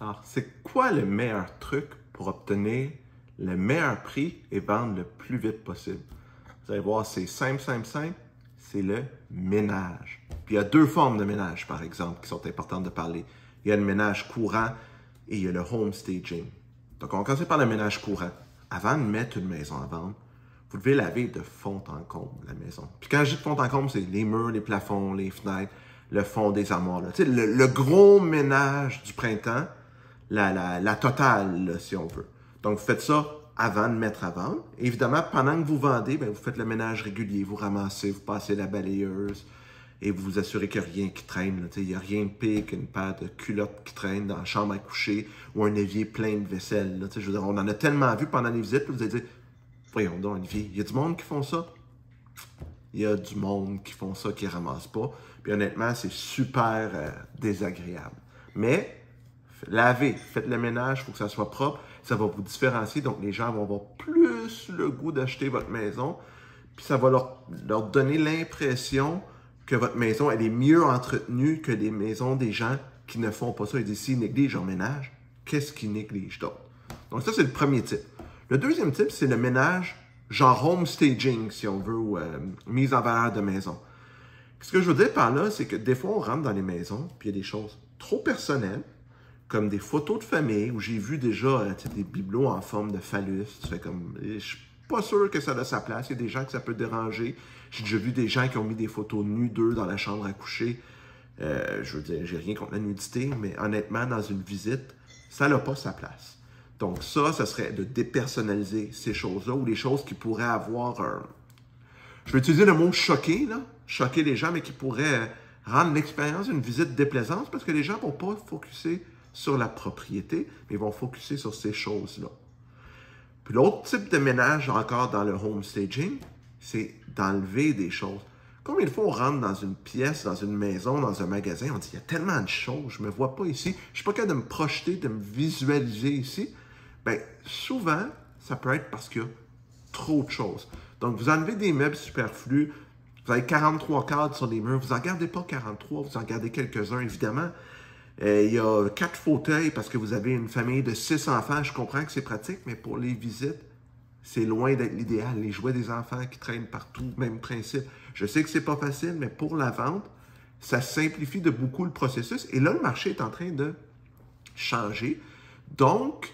Alors, c'est quoi le meilleur truc pour obtenir le meilleur prix et vendre le plus vite possible? Vous allez voir, c'est simple, simple, simple. C'est le ménage. Puis il y a deux formes de ménage, par exemple, qui sont importantes de parler. Il y a le ménage courant et il y a le home staging. Donc, on va commencer par le ménage courant. Avant de mettre une maison à vendre, vous devez laver de fond en comble la maison. Puis quand je dis de fond en comble, c'est les murs, les plafonds, les fenêtres, le fond des armoires. Tu sais, le gros ménage du printemps, la totale, là, si on veut. Donc, vous faites ça avant de mettre à vendre. Et évidemment, pendant que vous vendez, bien, vous faites le ménage régulier, vous ramassez, vous passez la balayeuse et vous vous assurez qu'il n'y a rien qui traîne. Là. Il n'y a rien de pire qu'une paire de culottes qui traînent dans la chambre à coucher ou un évier plein de vaisselle. Là. Je veux dire, on en a tellement vu pendant les visites, vous allez dire, voyons donc, Olivier, il y a du monde qui font ça. Il y a du monde qui font ça, qui ne ramassent pas. Puis honnêtement, c'est super désagréable. Mais, lavez, faites le ménage, il faut que ça soit propre. Ça va vous différencier, donc les gens vont avoir plus le goût d'acheter votre maison. Puis ça va leur donner l'impression que votre maison, elle est mieux entretenue que les maisons des gens qui ne font pas ça. Ils disent, s'ils négligent leur ménage, qu'est-ce qu'ils négligent d'autre? Donc ça, c'est le premier type. Le deuxième type, c'est le ménage genre home staging, si on veut, ou mise en valeur de maison. Ce que je veux dire par là, c'est que des fois, on rentre dans les maisons, puis il y a des choses trop personnelles, comme des photos de famille, où j'ai vu déjà des bibelots en forme de phallus. Tu fais comme, je suis pas sûr que ça a sa place. Il y a des gens que ça peut déranger. J'ai déjà vu des gens qui ont mis des photos nues d'eux dans la chambre à coucher. Je veux dire, j'ai rien contre la nudité, mais honnêtement, dans une visite, ça n'a pas sa place. Donc ça serait de dépersonnaliser ces choses-là, ou les choses qui pourraient avoir un... Je vais utiliser le mot choquer, là. Choquer les gens, mais qui pourraient rendre l'expérience d'une visite déplaisante, parce que les gens ne vont pas focusser sur la propriété, mais ils vont focusser sur ces choses-là. Puis l'autre type de ménage, encore dans le home staging, c'est d'enlever des choses. Combien de fois on rentre dans une pièce, dans une maison, dans un magasin, on dit, il y a tellement de choses, je ne me vois pas ici, je ne suis pas capable de me projeter, de me visualiser ici. Bien, souvent, ça peut être parce qu'il y a trop de choses. Donc, vous enlevez des meubles superflus, vous avez 43 cadres sur les murs, vous n'en gardez pas 43, vous en gardez quelques-uns, évidemment. Il y a 4 fauteuils parce que vous avez une famille de 6 enfants. Je comprends que c'est pratique, mais pour les visites, c'est loin d'être l'idéal. Les jouets des enfants qui traînent partout, même principe. Je sais que c'est pas facile, mais pour la vente, ça simplifie de beaucoup le processus. Et là, le marché est en train de changer. Donc,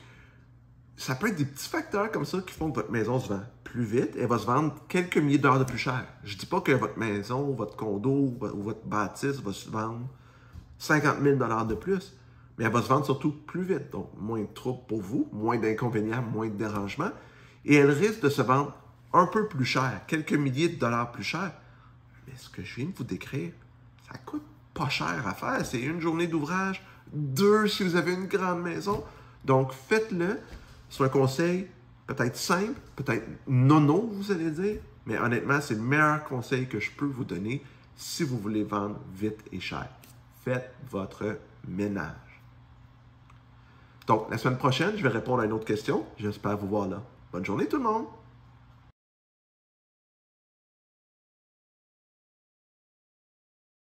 ça peut être des petits facteurs comme ça qui font que votre maison se vend plus vite. Elle va se vendre quelques milliers de dollars de plus cher. Je ne dis pas que votre maison, votre condo ou votre bâtisse va se vendre 50 000 $ de plus, mais elle va se vendre surtout plus vite. Donc, moins de troubles pour vous, moins d'inconvénients, moins de dérangements. Et elle risque de se vendre un peu plus cher, quelques milliers de dollars plus cher. Mais ce que je viens de vous décrire, ça coûte pas cher à faire. C'est une journée d'ouvrage, 2 si vous avez une grande maison. Donc, faites-le. C'est un conseil peut-être simple, peut-être nono, vous allez dire, mais honnêtement, c'est le meilleur conseil que je peux vous donner si vous voulez vendre vite et cher. Faites votre ménage. Donc, la semaine prochaine, je vais répondre à une autre question. J'espère vous voir là. Bonne journée tout le monde!